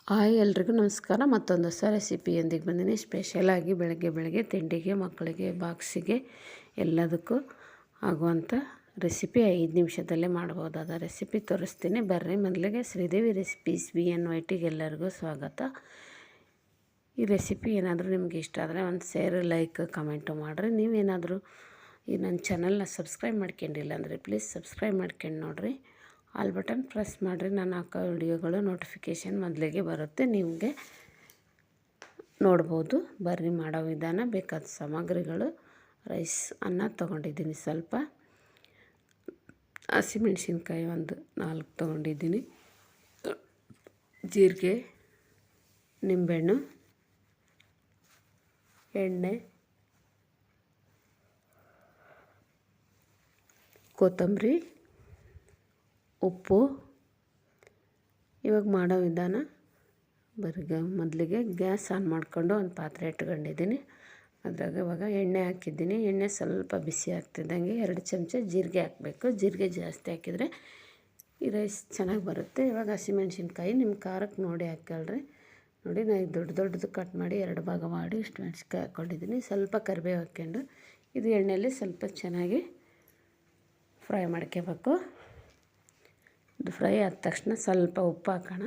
Hi ಎಲ್ರಿಗೂ ನಮಸ್ಕಾರ. ಮತ್ತೊಂದು ಹೊಸ ರೆಸಿಪಿಯೊಂದಿಗೆ ಬಂದಿನಿ. ಸ್ಪೆಷಲಾಗಿ ಬೆಳಗ್ಗೆ ತಿಂಡಿಗೆ, ಮಕ್ಕಳಿಗೆ, ಬಾಕ್ಸಿಗೆ ಎಲ್ಲದಕ್ಕೂ ಆಗುವಂಥ ರೆಸಿಪಿ 5 ನಿಮಿಷದಲ್ಲೇ ಮಾಡ್ಬೋದಾದ ರೆಸಿಪಿ ತೋರಿಸ್ತೀನಿ. ಬರ್ರಿ. ಮೊದಲಿಗೆ ಶ್ರೀದೇವಿ ರೆಸಿಪೀಸ್ VNYTಗೆ ಎಲ್ಲರಿಗೂ ಸ್ವಾಗತ. ಈ ರೆಸಿಪಿ ಏನಾದರೂ ನಿಮ್ಗೆ ಇಷ್ಟ ಆದರೆ ಒಂದು ಶೇರ್, ಲೈಕ್, ಕಮೆಂಟು ಮಾಡಿರಿ. ನೀವೇನಾದರೂ ಈ ನನ್ನ ಚಾನಲ್ನ ಸಬ್ಸ್ಕ್ರೈಬ್ ಮಾಡ್ಕೊಂಡಿಲ್ಲ ಅಂದರೆ ಪ್ಲೀಸ್ ಸಬ್ಸ್ಕ್ರೈಬ್ ಮಾಡ್ಕೊಂಡು ನೋಡಿರಿ. ಆಲ್ ಬಟನ್ ಪ್ರೆಸ್ ಮಾಡಿರಿ. ನಾನು ಹಾಕೋ ವಿಡಿಯೋಗಳು ನೋಟಿಫಿಕೇಷನ್ ಮೊದಲಿಗೆ ಬರುತ್ತೆ, ನಿಮಗೆ ನೋಡ್ಬೋದು. ಬರ್ರಿ ಮಾಡೋ ವಿಧಾನ. ಬೇಕಾದ ಸಾಮಗ್ರಿಗಳು: ರೈಸ್, ಅನ್ನ ತೊಗೊಂಡಿದ್ದೀನಿ, ಸ್ವಲ್ಪ ಹಸಿಮೆಣ್ಸಿನ್ಕಾಯಿ ಒಂದು 4 ತೊಗೊಂಡಿದ್ದೀನಿ, ಜೀರಿಗೆ, ನಿಂಬೆಹಣ್ಣು, ಎಣ್ಣೆ, ಕೊತ್ತಂಬರಿ, ಉಪ್ಪು. ಇವಾಗ ಮಾಡೋ ವಿಧಾನ ಬರ್ಗ ಮೊದಲಿಗೆ ಗ್ಯಾಸ್ ಆನ್ ಮಾಡಿಕೊಂಡು ಒಂದು ಪಾತ್ರೆ ಇಟ್ಕೊಂಡಿದ್ದೀನಿ. ಅದ್ರಾಗ ಇವಾಗ ಎಣ್ಣೆ ಹಾಕಿದ್ದೀನಿ. ಎಣ್ಣೆ ಸ್ವಲ್ಪ ಬಿಸಿ ಆಗ್ತಿದ್ದಂಗೆ 2 ಚಮಚ ಜೀರಿಗೆ ಹಾಕಬೇಕು. ಜೀರಿಗೆ ಜಾಸ್ತಿ ಹಾಕಿದರೆ ಈ ರೈಸ್ ಚೆನ್ನಾಗಿ ಬರುತ್ತೆ. ಇವಾಗ ಹಸಿಮೆಣ್ಸಿನ್ಕಾಯಿ ನಿಮ್ಮ ಖಾರಕ್ಕೆ ನೋಡಿ ಹಾಕ್ಕೊಳ್ರಿ. ನೋಡಿ, ನಾನು ದೊಡ್ಡದು ಕಟ್ ಮಾಡಿ 2 ಭಾಗ ಮಾಡಿ ಇಷ್ಟು ಮೆಣಸಿನ್ಕಾಯಿ ಹಾಕ್ಕೊಂಡಿದ್ದೀನಿ. ಸ್ವಲ್ಪ ಕರಿಬೇವು ಹಾಕ್ಕೊಂಡು ಇದು ಎಣ್ಣೆಯಲ್ಲಿ ಸ್ವಲ್ಪ ಚೆನ್ನಾಗಿ ಫ್ರೈ ಮಾಡ್ಕೋಬೇಕು. ಇದು ಫ್ರೈ ಆದ ತಕ್ಷಣ ಸ್ವಲ್ಪ ಉಪ್ಪು ಹಾಕೋಣ.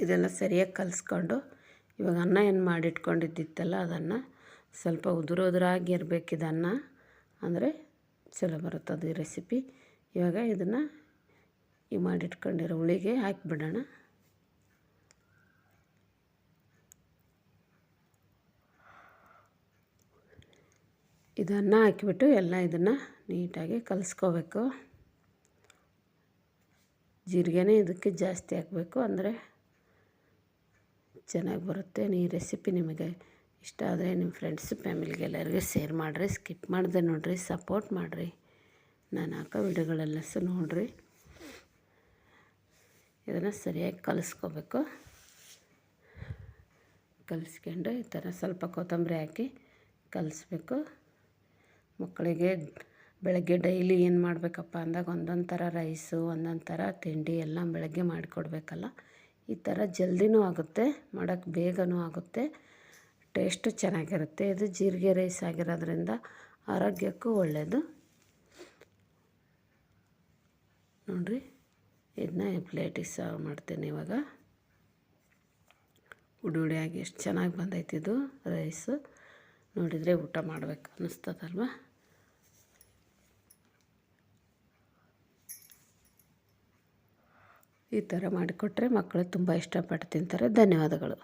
ಇದೆಲ್ಲ ಸರಿಯಾಗಿ ಕಲಿಸ್ಕೊಂಡು ಇವಾಗ ಅನ್ನ ಏನು ಮಾಡಿಟ್ಕೊಂಡಿದ್ದಿತ್ತಲ್ಲ ಅದನ್ನು ಸ್ವಲ್ಪ ಉದುರಾಗಿ ಇರಬೇಕಿದೆ ಅನ್ನ, ಅಂದರೆ ಚಲೋ ಬರುತ್ತದೆ ಈ ರೆಸಿಪಿ. ಇವಾಗ ಇದನ್ನು ಈ ಮಾಡಿಟ್ಕೊಂಡಿರೋ ಹುಳಿಗೆ ಹಾಕಿಬಿಡೋಣ. ಇದನ್ನು ಹಾಕಿಬಿಟ್ಟು ಎಲ್ಲ ಇದನ್ನು ನೀಟಾಗಿ ಕಲಿಸ್ಕೋಬೇಕು. ಜೀರಿಗೆನೇ ಇದಕ್ಕೆ ಜಾಸ್ತಿ ಹಾಕಬೇಕು, ಅಂದರೆ ಚೆನ್ನಾಗಿ ಬರುತ್ತೆ. ಈ ರೆಸಿಪಿ ನಿಮಗೆ ಇಷ್ಟ ಆದರೆ ನಿಮ್ಮ ಫ್ರೆಂಡ್ಸ್, ಫ್ಯಾಮಿಲಿಗೆ ಎಲ್ಲರಿಗೂ ಶೇರ್ ಮಾಡಿರಿ. ಸ್ಕಿಪ್ ಮಾಡದೆ ನೋಡಿರಿ, ಸಪೋರ್ಟ್ ಮಾಡಿರಿ. ನಾನು ಹಾಕೋ ವಿಡಿಯೋಗಳೆಲ್ಲ ನೋಡಿರಿ. ಇದನ್ನು ಸರಿಯಾಗಿ ಕಲಿಸ್ಕೋಬೇಕು. ಕಲಿಸ್ಕೊಂಡು ಈ ಥರ ಸ್ವಲ್ಪ ಕೊತ್ತಂಬರಿ ಹಾಕಿ ಕಲಿಸ್ಬೇಕು. ಮಕ್ಕಳಿಗೆ ಬೆಳಗ್ಗೆ ಡೈಲಿ ಏನು ಮಾಡಬೇಕಪ್ಪ ಅಂದಾಗ ಒಂದೊಂದು ಥರ ರೈಸು, ಒಂದೊಂದು ಥರ ತಿಂಡಿ ಎಲ್ಲ ಬೆಳಗ್ಗೆ ಮಾಡಿಕೊಡ್ಬೇಕಲ್ಲ. ಈ ಥರ ಜಲ್ದಿನೂ ಆಗುತ್ತೆ, ಮಾಡೋಕ್ಕೆ ಬೇಗನೂ ಆಗುತ್ತೆ, ಟೇಸ್ಟು ಚೆನ್ನಾಗಿರುತ್ತೆ. ಇದು ಜೀರಿಗೆ ರೈಸ್ ಆಗಿರೋದ್ರಿಂದ ಆರೋಗ್ಯಕ್ಕೂ ಒಳ್ಳೆಯದು. ನೋಡಿರಿ, ಇದನ್ನ ಪ್ಲೇಟಿಗೆ ಸರ್ವ್ ಮಾಡ್ತೀನಿ. ಇವಾಗ ಉಡಿಯಾಗಿ ಎಷ್ಟು ಚೆನ್ನಾಗಿ ಬಂದೈತಿದು ರೈಸು. ನೋಡಿದರೆ ಊಟ ಮಾಡಬೇಕು ಅನ್ನಿಸ್ತದಲ್ವ. ಈ ಥರ ಮಾಡಿಕೊಟ್ರೆ ಮಕ್ಕಳು ತುಂಬ ಇಷ್ಟಪಟ್ಟು ತಿಂತಾರೆ. ಧನ್ಯವಾದಗಳು.